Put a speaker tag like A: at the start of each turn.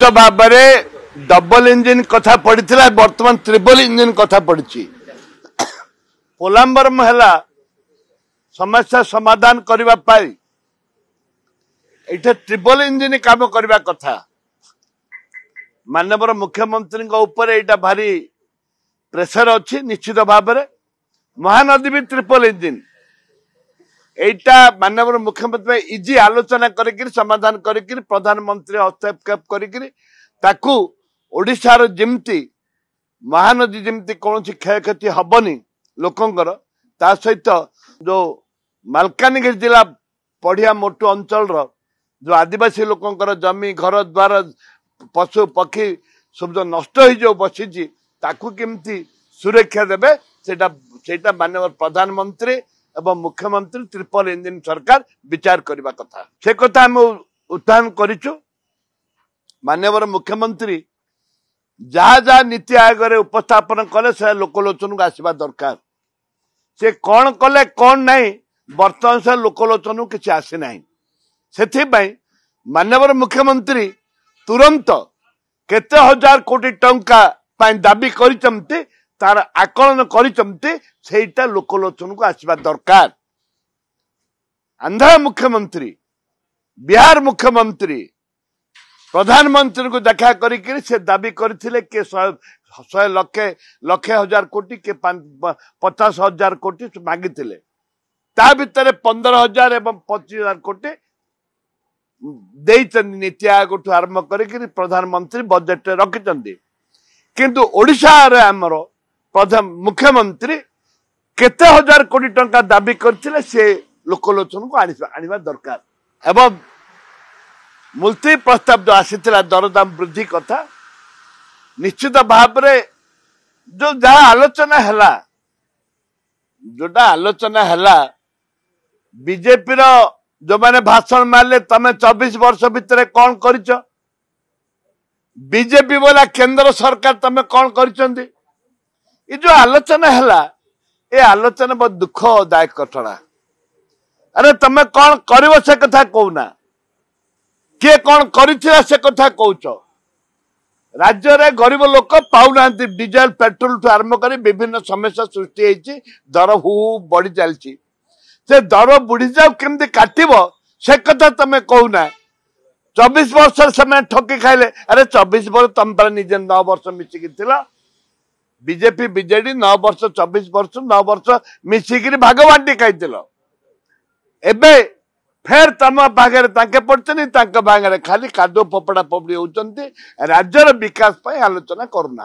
A: भाव double engine कथा पड़ी बर्तमान ट्रिपल इंजिन कथा पड़ी पोलाम्बरम है समस्या समाधान करने ये ट्रिपल इंजिन काम करने कथा माननीय मुख्यमंत्री यहाँ भारी प्रेसर अच्छी निश्चित भाव में महानदी भी ट्रिपल इंजिन यहाँ माननीय मुख्यमंत्री इजी आलोचना कर समाधान कर प्रधानमंत्री हस्तक्षेप कर ओडिशार जमती महानदी जमती कौन क्षय क्षति हबनी लोकंर ता सहित जो मालकानगिरी जिला पढ़िया मोटू अंचल जो आदिवासी लोकंर जमी घर द्वार पशु पक्षी सब जो नष्ट हो बसी ताकू केमती सुरक्षा देवे सेटा माननीय प्रधानमंत्री एवं मुख्यमंत्री ट्रिपल इंजिन सरकार विचार करने कथा से कथा आम उत्थान करिचु। माननीय मुख्यमंत्री जहाँ जहाँ नीति आयोग उपस्थापन कले से लोकलोचन को आसवा दरकार से कौन कले कौन नहीं बर्तमान से लोकलोचन किसी आसी ना से माननीय मुख्यमंत्री तुरंत केते हजार कोटी टंका दाबी करिचंती तार आकलन करिचंती सेटा लोकलोचन को आसवा दरकार। आंध्र मुख्यमंत्री बिहार मुख्यमंत्री प्रधानमंत्री को देखा करी से दाबी करथिले के 100 लक्षे हजार कोटी के 50,000 कोटी मागिथिले ता भितर 15,000 एवं 25,000 कोटी देइचन नीति आयोग आरंभ करी प्रधानमंत्री बजेट रखिचंदी किंतु ओडिशा रे हमर प्रधान मुख्यमंत्री केते हजार कोटी टंका दाबी करथिले से लोकलोचन को आनिबा दरकार एवं मुलतवी प्रस्ताव जो आसीथिला दरदाम वृद्धि कथा निश्चित भाव में जो जहाँ आलोचना हैला जोटा आलोचना हैला बीजेपी रो जो माने भाषण मारले तमे 24 वर्ष भितर कौन करिच बीजेपी बोला केंद्र सरकार तमे कौन करिचंदी ये जो आलोचना हैला ये आलोचना बहुत दुखदायक घटना। अरे तमे कौन करिवो से कथा कहूना किए कौन करिथिला से कथा कहूच राज्य रे गरीब लोक पाउना डीजेल पेट्रोल ठू आरंभ कर विभिन्न समस्या सृष्टि होती दर हु बढ़ी चलती से दर बुढ़ी जाऊ केमती काटिब से कथा तमें कहूना 24 वर्ष से ठकी खाइले। अरे 24 वर्ष तुम पर निजे 9 वर्ष मिसिकी बीजेपी बीजेडी 9 वर्ष 24 वर्ष 9 वर्ष मिसिकी भागवांटी खाई एबे फेर तम भागे पड़ते भागे खाली कादो फोपड़ा फोपड़ी होती राज्यर विकास आलोचना करूना।